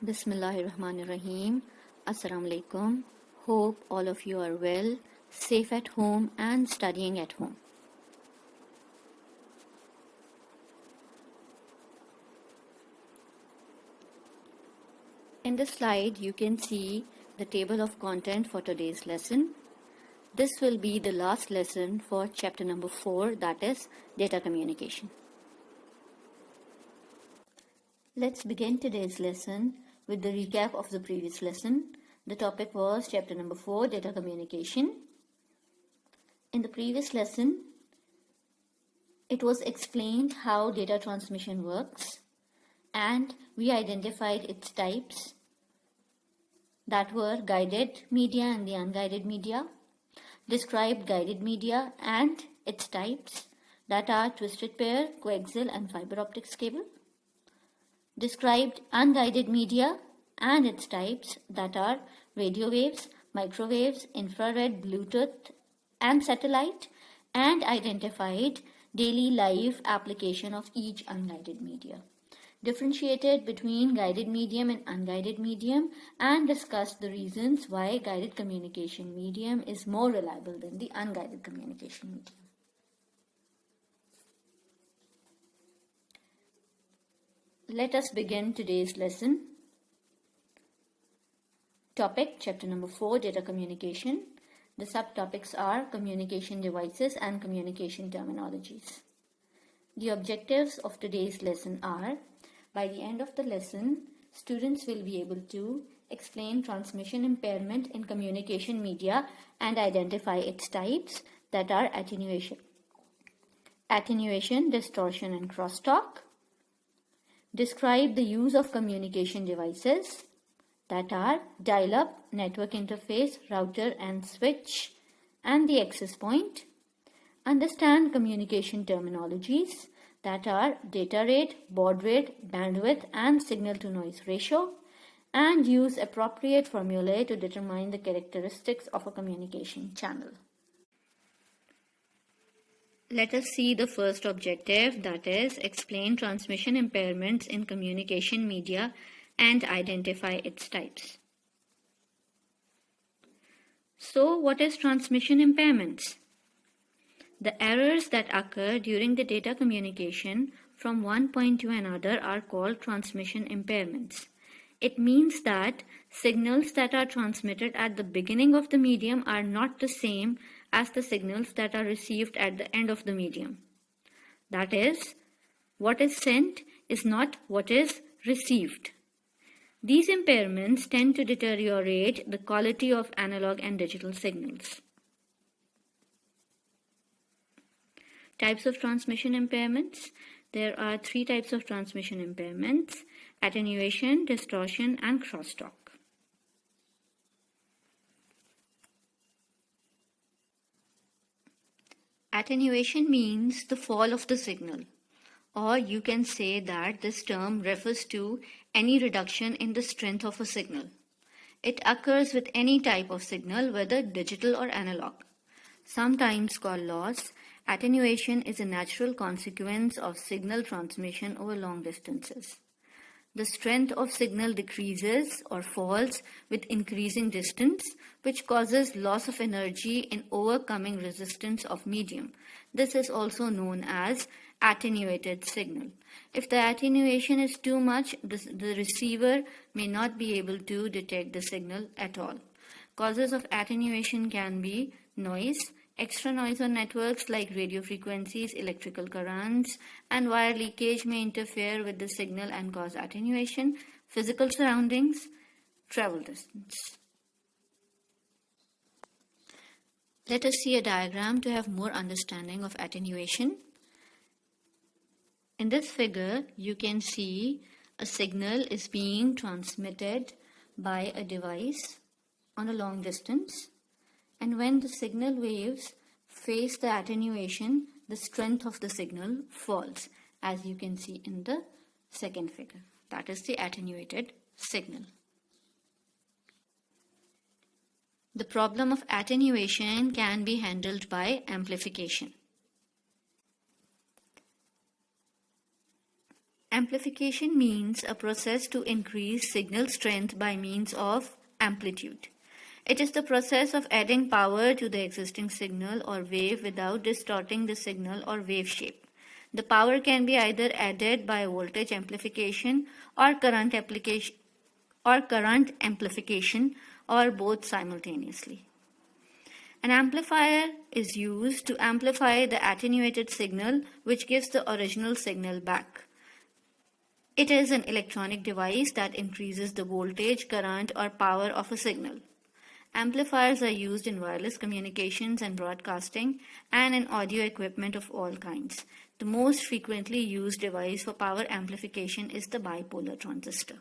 Bismillahirrahmanirrahim. Assalamu alaikum. Hope all of you are well, safe at home and studying at home. In this slide, you can see the table of content for today's lesson. This will be the last lesson for chapter number 4, that is data communication. Let's begin today's lesson with the recap of the previous lesson. The topic was chapter number 4, data communication. In the previous lesson, it was explained how data transmission works, and we identified its types that were guided media and the unguided media, described guided media and its types that are twisted pair, coaxial and fiber optics cable, described unguided media and its types that are radio waves, microwaves, infrared, Bluetooth and satellite, and identified daily life application of each unguided media, differentiated between guided medium and unguided medium, and discussed the reasons why guided communication medium is more reliable than the unguided communication medium. Let us begin today's lesson. Topic, chapter number 4, data communication. The subtopics are communication devices and communication terminologies. The objectives of today's lesson are: by the end of the lesson, students will be able to explain transmission impairment in communication media and identify its types that are attenuation, distortion and crosstalk. Describe the use of communication devices that are dial-up, network interface, router and switch, and the access point. Understand communication terminologies that are data rate, baud rate, bandwidth, and signal-to-noise ratio, and use appropriate formulae to determine the characteristics of a communication channel. Let us see the first objective, that is, explain transmission impairments in communication media and identify its types. So, what is transmission impairments? The errors that occur during the data communication from one point to another are called transmission impairments. It means that signals that are transmitted at the beginning of the medium are not the same as the signals that are received at the end of the medium. That is, what is sent is not what is received. These impairments tend to deteriorate the quality of analog and digital signals. Types of transmission impairments. There are 3 types of transmission impairments: attenuation, distortion, and crosstalk. Attenuation means the fall of the signal, or you can say that this term refers to any reduction in the strength of a signal. It occurs with any type of signal, whether digital or analog. Sometimes called loss, attenuation is a natural consequence of signal transmission over long distances. The strength of signal decreases or falls with increasing distance, which causes loss of energy in overcoming resistance of medium. This is also known as attenuated signal. If the attenuation is too much, the receiver may not be able to detect the signal at all. Causes of attenuation can be noise, extra noise on networks like radio frequencies, electrical currents, and wire leakage may interfere with the signal and cause attenuation. Physical surroundings, travel distance. Let us see a diagram to have more understanding of attenuation. In this figure, you can see a signal is being transmitted by a device on a long distance. And when the signal waves face the attenuation, the strength of the signal falls, as you can see in the second figure. That is the attenuated signal. The problem of attenuation can be handled by amplification. Amplification means a process to increase signal strength by means of amplitude. It is the process of adding power to the existing signal or wave without distorting the signal or wave shape. The power can be either added by voltage amplification or current amplification or both simultaneously. An amplifier is used to amplify the attenuated signal which gives the original signal back. It is an electronic device that increases the voltage, current, or power of a signal. Amplifiers are used in wireless communications and broadcasting and in audio equipment of all kinds. The most frequently used device for power amplification is the bipolar transistor.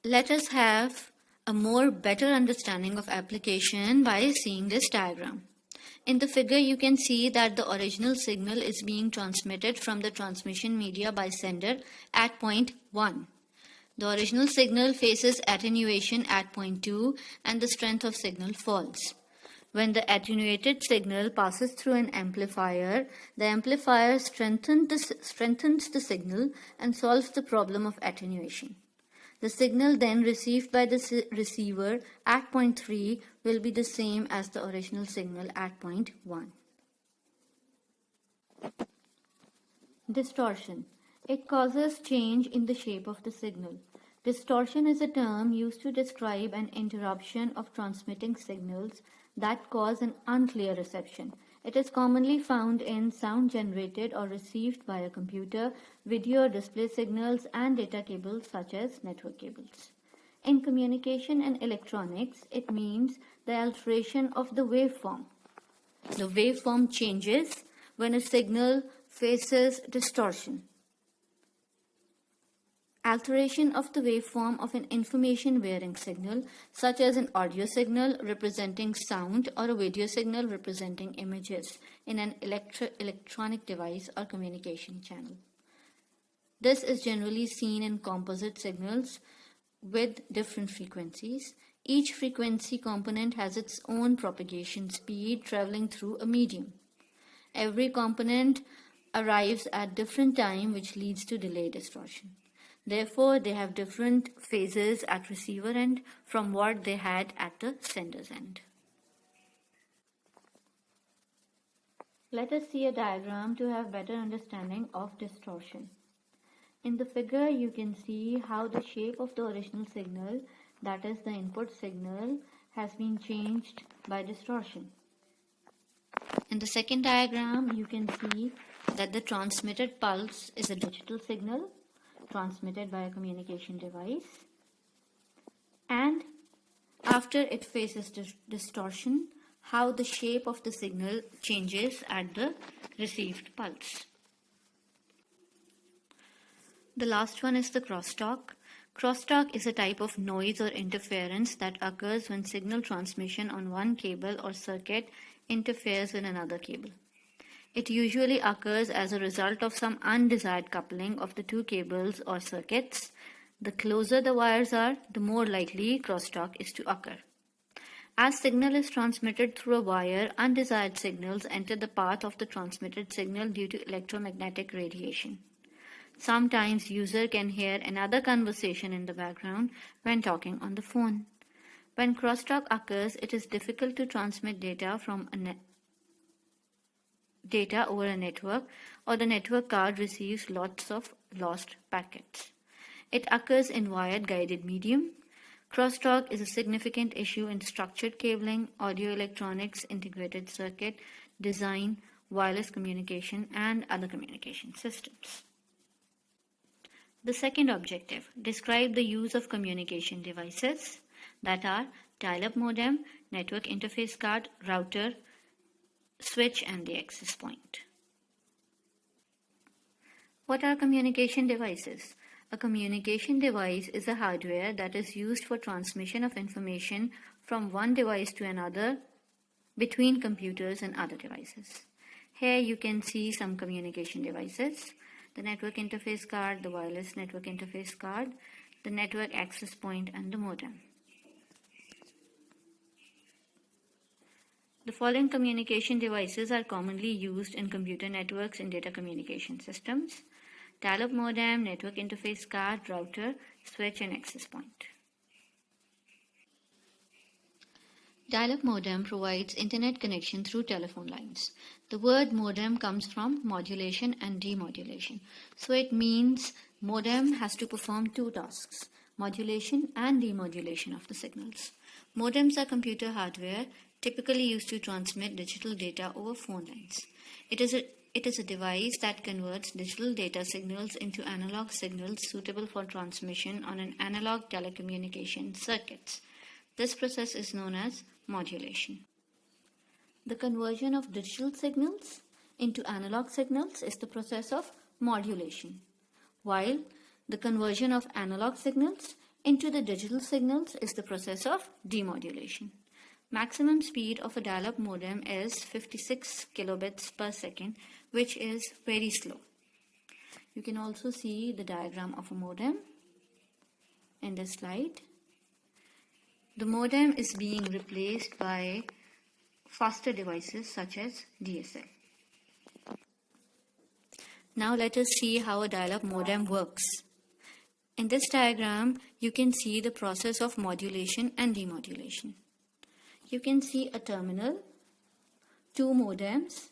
Let us have a better understanding of application by seeing this diagram. In the figure, you can see that the original signal is being transmitted from the transmission media by sender at point 1. The original signal faces attenuation at point 2 and the strength of signal falls. When the attenuated signal passes through an amplifier, the amplifier strengthens the signal and solves the problem of attenuation. The signal then received by the receiver at point 3 will be the same as the original signal at point 1. Distortion. It causes change in the shape of the signal. Distortion is a term used to describe an interruption of transmitting signals that cause an unclear reception. It is commonly found in sound generated or received by a computer, video or display signals, and data cables such as network cables. In communication and electronics, it means the alteration of the waveform. The waveform changes when a signal faces distortion. Alteration of the waveform of an information-bearing signal, such as an audio signal representing sound or a video signal representing images in an electronic device or communication channel. This is generally seen in composite signals with different frequencies. Each frequency component has its own propagation speed traveling through a medium. Every component arrives at different time, which leads to delay distortion. Therefore, they have different phases at receiver end from what they had at the sender's end. Let us see a diagram to have better understanding of distortion. In the figure, you can see how the shape of the original signal, that is the input signal, has been changed by distortion. In the second diagram, you can see that the transmitted pulse is a digital signal transmitted by a communication device, and after it faces distortion, how the shape of the signal changes at the received pulse. The last one is the crosstalk. Crosstalk is a type of noise or interference that occurs when signal transmission on one cable or circuit interferes with another cable. It usually occurs as a result of some undesired coupling of the two cables or circuits. The closer the wires are, the more likely crosstalk is to occur. As signal is transmitted through a wire, undesired signals enter the path of the transmitted signal due to electromagnetic radiation. Sometimes user can hear another conversation in the background when talking on the phone. When crosstalk occurs, it is difficult to transmit data over a network, or the network card receives lots of lost packets. It occurs in wired guided medium. Crosstalk is a significant issue in structured cabling, audio electronics, integrated circuit, design, wireless communication, and other communication systems. The second objective, describe the use of communication devices that are dial-up modem, network interface card, router, switch, and the access point. What are communication devices? A communication device is a hardware that is used for transmission of information from one device to another between computers and other devices. Here you can see some communication devices: the network interface card, the wireless network interface card, the network access point, and the modem. The following communication devices are commonly used in computer networks and data communication systems: dial-up modem, network interface card, router, switch, and access point. Dial-up modem provides internet connection through telephone lines. The word modem comes from modulation and demodulation. So it means modem has to perform two tasks: modulation and demodulation of the signals. Modems are computer hardware typically used to transmit digital data over phone lines. It is a device that converts digital data signals into analog signals suitable for transmission on an analog telecommunication circuits. This process is known as modulation. The conversion of digital signals into analog signals is the process of modulation, while the conversion of analog signals into the digital signals is the process of demodulation. Maximum speed of a dial-up modem is 56 kilobits per second, which is very slow. You can also see the diagram of a modem in this slide. The modem is being replaced by faster devices such as DSL. Now let us see how a dial-up modem works. In this diagram, you can see the process of modulation and demodulation. You can see a terminal, two modems,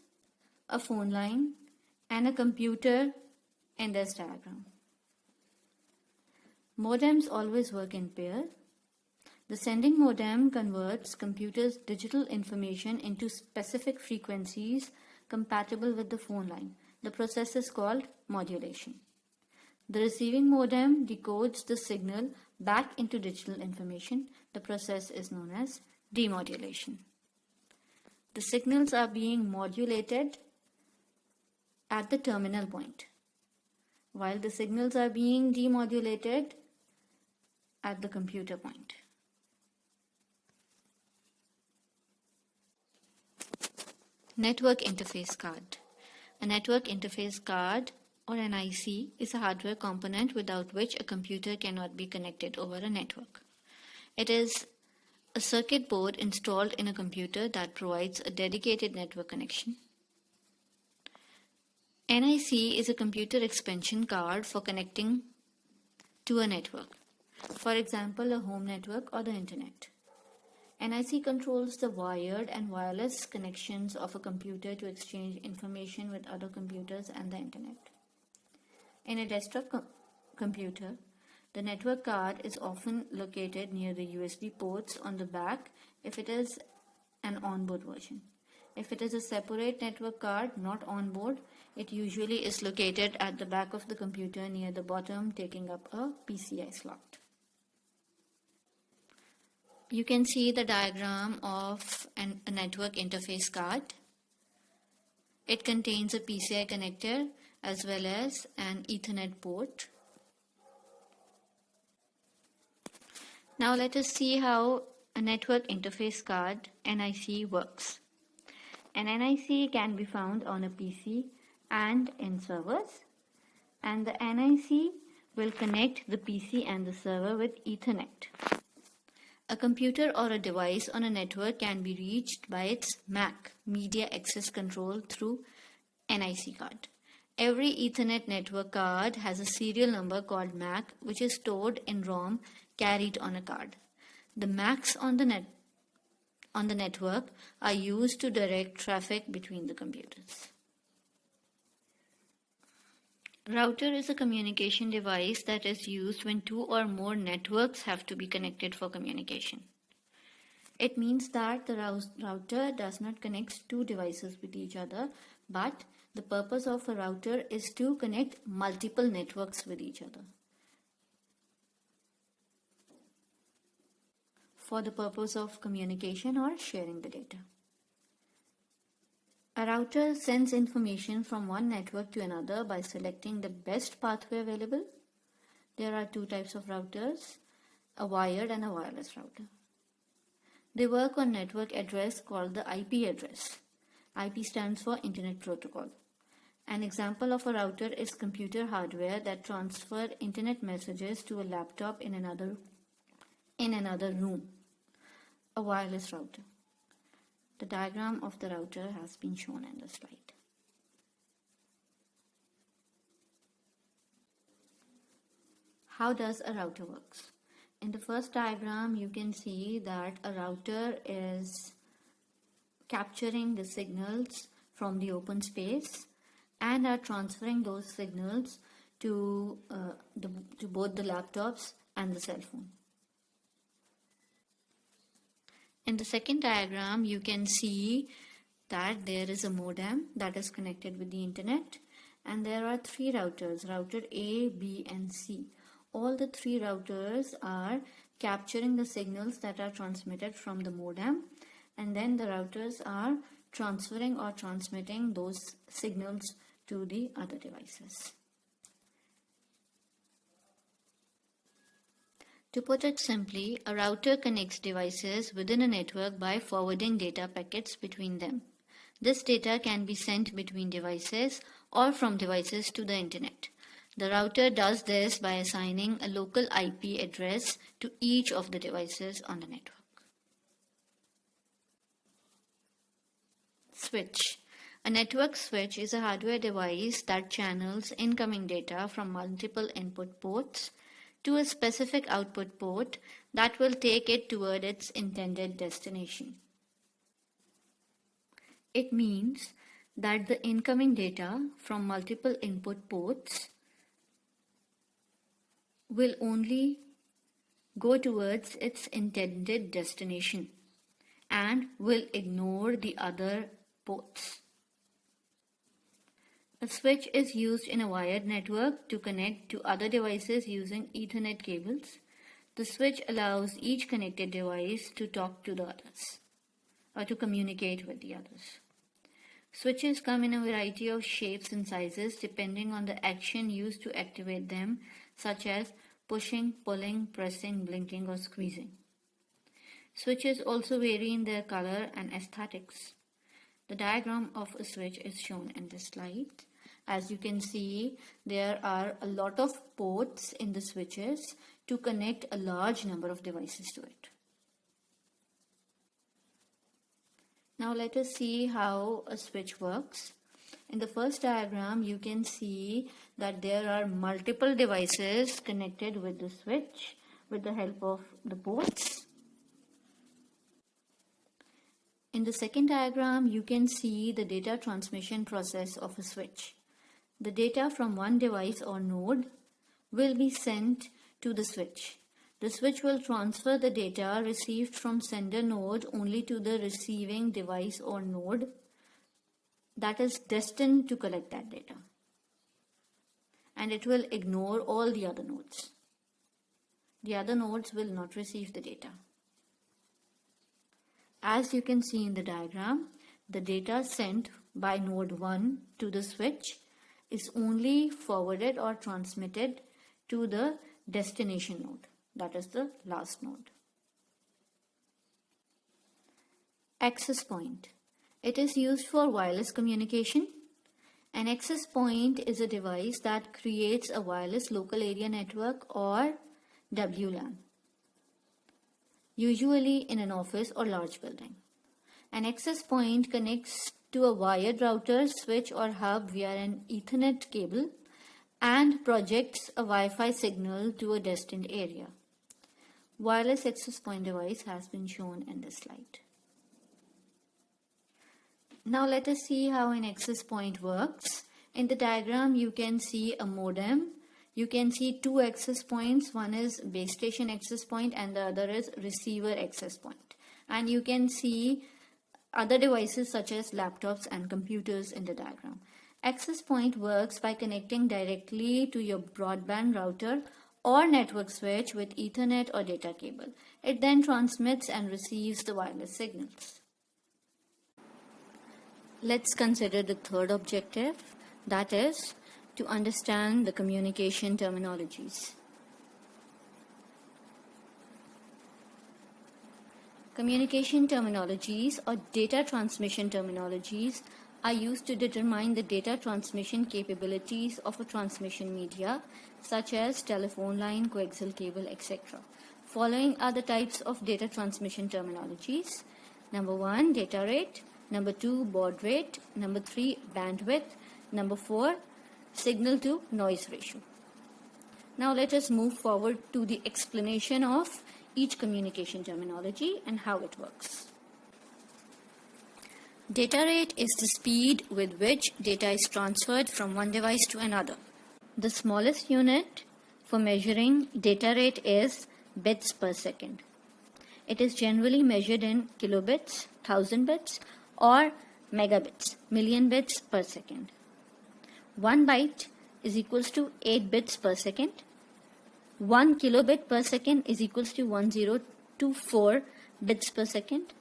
a phone line, and a computer in this diagram. Modems always work in pair. The sending modem converts computer's digital information into specific frequencies compatible with the phone line. The process is called modulation. The receiving modem decodes the signal back into digital information. The process is known as demodulation. The signals are being modulated at the terminal point, while the signals are being demodulated at the computer point. Network interface card. A network interface card, or NIC, is a hardware component without which a computer cannot be connected over a network. It is a circuit board installed in a computer that provides a dedicated network connection. NIC is a computer expansion card for connecting to a network, for example, a home network or the internet. NIC controls the wired and wireless connections of a computer to exchange information with other computers and the internet. In a desktop computer, the network card is often located near the USB ports on the back if it is an onboard version. If it is a separate network card not onboard, it usually is located at the back of the computer near the bottom, taking up a PCI slot. You can see the diagram of a network interface card. It contains a PCI connector as well as an Ethernet port. Now let us see how a network interface card, NIC, works. An NIC can be found on a PC and in servers, and the NIC will connect the PC and the server with Ethernet. A computer or a device on a network can be reached by its MAC, Media Access Control, through NIC card. Every Ethernet network card has a serial number called MAC, which is stored in ROM carried on a card. The MACs on the network are used to direct traffic between the computers. Router is a communication device that is used when two or more networks have to be connected for communication. It means that the router does not connect two devices with each other, but the purpose of a router is to connect multiple networks with each other for the purpose of communication or sharing the data. A router sends information from one network to another by selecting the best pathway available. There are two types of routers, a wired and a wireless router. They work on network address called the IP address. IP stands for Internet Protocol. An example of a router is computer hardware that transfer internet messages to a laptop in another room, a wireless router. The diagram of the router has been shown in the slide. How does a router works? In the first diagram, you can see that a router is capturing the signals from the open space and are transferring those signals to both the laptops and the cell phone. In the second diagram, you can see that there is a modem that is connected with the internet, and there are three routers, router A, B and C. All the three routers are capturing the signals that are transmitted from the modem, and then the routers are transferring or transmitting those signals to the other devices. To put it simply, a router connects devices within a network by forwarding data packets between them. This data can be sent between devices or from devices to the internet. The router does this by assigning a local IP address to each of the devices on the network. Switch. A network switch is a hardware device that channels incoming data from multiple input ports to a specific output port that will take it toward its intended destination. It means that the incoming data from multiple input ports will only go towards its intended destination and will ignore the other ports. A switch is used in a wired network to connect to other devices using Ethernet cables. The switch allows each connected device to talk to the others or to communicate with the others. Switches come in a variety of shapes and sizes depending on the action used to activate them, such as pushing, pulling, pressing, blinking or squeezing. Switches also vary in their color and aesthetics. The diagram of a switch is shown in this slide. As you can see, there are a lot of ports in the switches to connect a large number of devices to it. Now let us see how a switch works. In the first diagram, you can see that there are multiple devices connected with the switch with the help of the ports. In the second diagram, you can see the data transmission process of a switch. The data from one device or node will be sent to the switch. The switch will transfer the data received from sender node only to the receiving device or node that is destined to collect that data. And it will ignore all the other nodes. The other nodes will not receive the data. As you can see in the diagram, the data sent by node 1 to the switch is only forwarded or transmitted to the destination node, that is the last node. Access point. It is used for wireless communication. An access point is a device that creates a wireless local area network or WLAN, usually in an office or large building. An access point connects to a wired router, switch or hub via an Ethernet cable and projects a Wi-Fi signal to a destined area. Wireless access point device has been shown in this slide. Now let us see how an access point works. In the diagram, you can see a modem. You can see two access points. One is base station access point and the other is receiver access point. And you can see other devices such as laptops and computers in the diagram. Access point works by connecting directly to your broadband router or network switch with Ethernet or data cable. It then transmits and receives the wireless signals. Let's consider the third objective, that is to understand the communication terminologies. Communication terminologies or data transmission terminologies are used to determine the data transmission capabilities of a transmission media such as telephone line, coaxial cable, etc. Following are the types of data transmission terminologies. Number 1, data rate. Number 2, baud rate. Number 3, bandwidth. Number 4, signal to noise ratio. Now let us move forward to the explanation of each communication terminology and how it works. Data rate is the speed with which data is transferred from one device to another. The smallest unit for measuring data rate is bits per second. It is generally measured in kilobits, 1000 bits, or megabits, million bits per second. 1 byte is equals to 8 bits per second. 1 kilobit per second is equals to 1024 bits per second.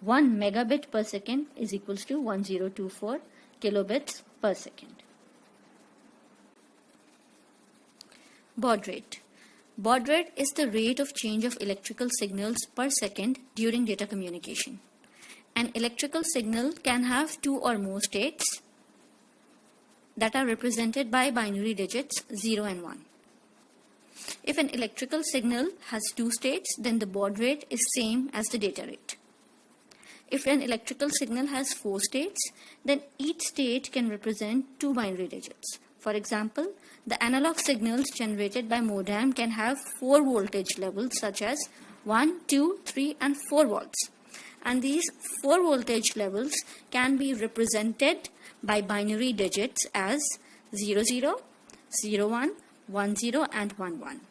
1 megabit per second is equals to 1024 kilobits per second. Baud rate. Baud rate is the rate of change of electrical signals per second during data communication. An electrical signal can have 2 or more states that are represented by binary digits 0 and 1. If an electrical signal has 2 states, then the baud rate is same as the data rate. If an electrical signal has 4 states, then each state can represent 2 binary digits. For example, the analog signals generated by modem can have 4 voltage levels such as 1, 2, 3 and 4 volts. And these 4 voltage levels can be represented by binary digits as 00, 01, 10 and 11.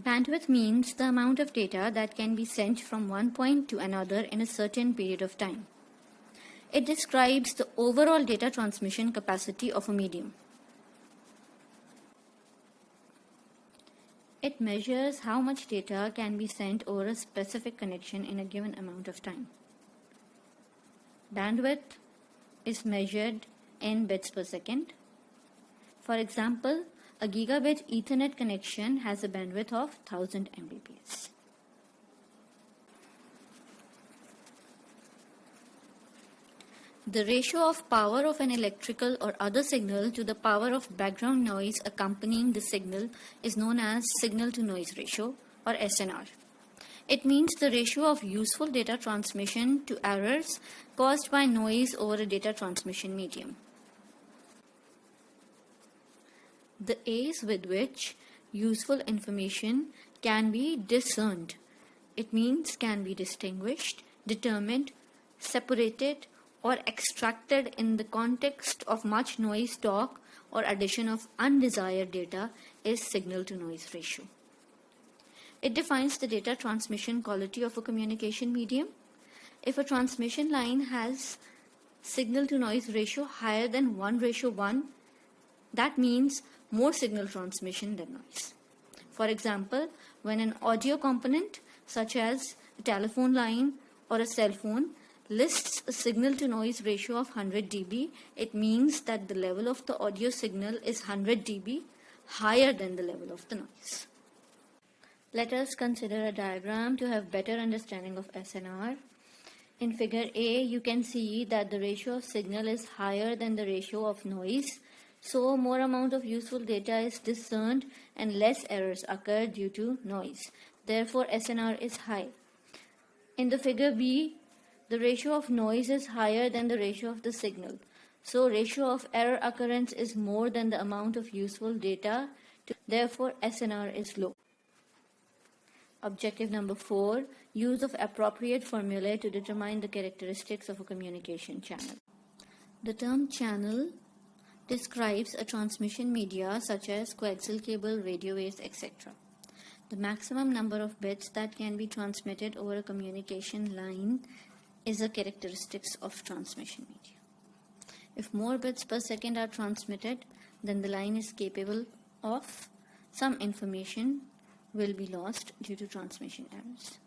Bandwidth means the amount of data that can be sent from one point to another in a certain period of time. It describes the overall data transmission capacity of a medium. It measures how much data can be sent over a specific connection in a given amount of time. Bandwidth is measured in bits per second. For example, a gigabit Ethernet connection has a bandwidth of 1000 Mbps. The ratio of power of an electrical or other signal to the power of background noise accompanying the signal is known as signal to noise ratio or SNR. It means the ratio of useful data transmission to errors caused by noise over a data transmission medium. The ease with which useful information can be discerned. It means can be distinguished, determined, separated, or extracted in the context of much noise talk or addition of undesired data is signal to noise ratio. It defines the data transmission quality of a communication medium. If a transmission line has signal to noise ratio higher than 1:1, that means more signal transmission than noise. For example, when an audio component such as a telephone line or a cell phone lists a signal to noise ratio of 100 dB, it means that the level of the audio signal is 100 dB higher than the level of the noise. Let us consider a diagram to have better understanding of SNR. In figure A, you can see that the ratio of signal is higher than the ratio of noise. So more amount of useful data is discerned and less errors occur due to noise. Therefore, SNR is high. In the figure B, the ratio of noise is higher than the ratio of the signal. So ratio of error occurrence is more than the amount of useful data. Therefore, SNR is low. Objective number 4, use of appropriate formulae to determine the characteristics of a communication channel. The term channel describes a transmission media such as coaxial cable, radio waves, etc. The maximum number of bits that can be transmitted over a communication line is a characteristics of transmission media. If more bits per second are transmitted, then the line is capable of some information will be lost due to transmission errors.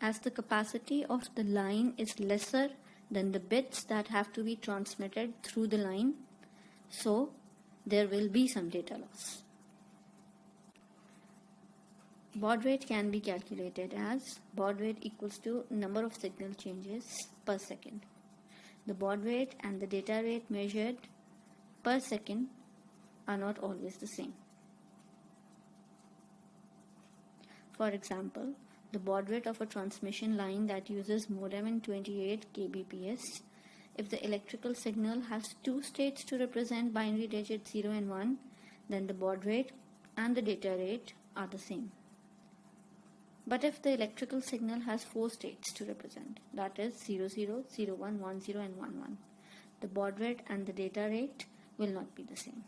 As the capacity of the line is lesser than the bits that have to be transmitted through the line, so there will be some data loss. Baud rate can be calculated as baud rate equals to number of signal changes per second. the baud rate and the data rate measured per second are not always the same. For example, the baud rate of a transmission line that uses modem in 28 kbps, if the electrical signal has two states to represent binary digits 0 and 1, then the baud rate and the data rate are the same. But if the electrical signal has four states to represent, that is 00, 01, 10 and 11, the baud rate and the data rate will not be the same.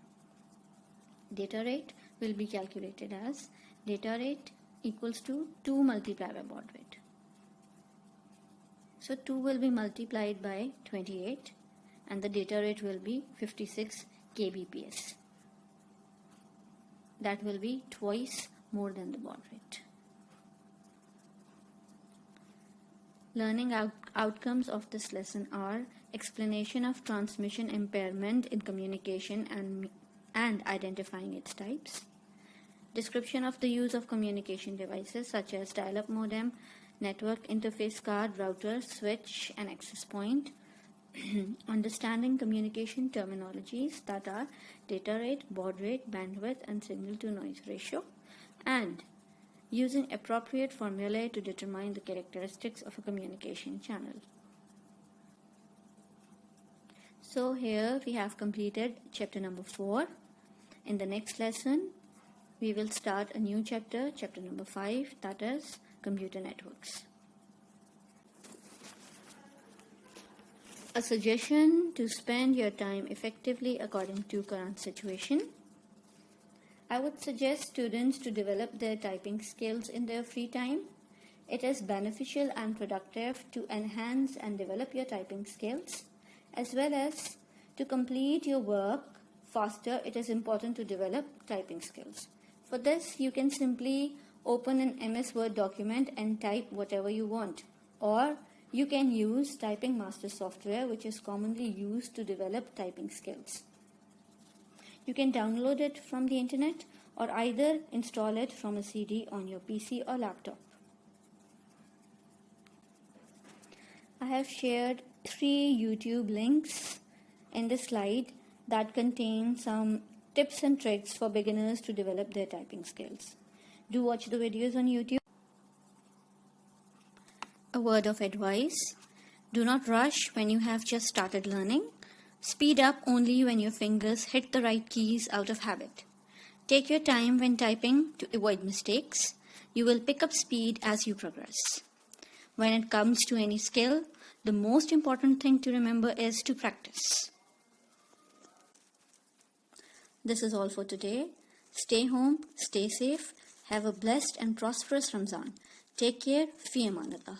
Data rate will be calculated as data rate equals to 2 multiplied by baud rate. So 2 will be multiplied by 28 and the data rate will be 56 kbps. That will be twice more than the baud rate. Learning outcomes of this lesson are explanation of transmission impairment in communication and identifying its types, description of the use of communication devices such as dial-up modem, network interface card, router, switch, and access point, understanding communication terminologies that are data rate, baud rate, bandwidth, and signal-to-noise ratio, and using appropriate formulae to determine the characteristics of a communication channel. So here we have completed chapter number 4. In the next lesson, we will start a new chapter, chapter number 5, that is computer networks. A suggestion to spend your time effectively according to current situation. I would suggest students to develop their typing skills in their free time. It is beneficial and productive to enhance and develop your typing skills, as well as to complete your work faster. It is important to develop typing skills. For this, you can simply open an MS Word document and type whatever you want, or you can use Typing Master software, which is commonly used to develop typing skills. You can download it from the internet or either install it from a CD on your PC or laptop. I have shared 3 YouTube links in this slide that contain some tips and tricks for beginners to develop their typing skills. Do watch the videos on YouTube. A word of advice: do not rush when you have just started learning. Speed up only when your fingers hit the right keys out of habit. Take your time when typing to avoid mistakes. You will pick up speed as you progress. When it comes to any skill, the most important thing to remember is to practice. This is all for today. Stay home, stay safe, have a blessed and prosperous Ramzan. Take care. Fi aman Allah.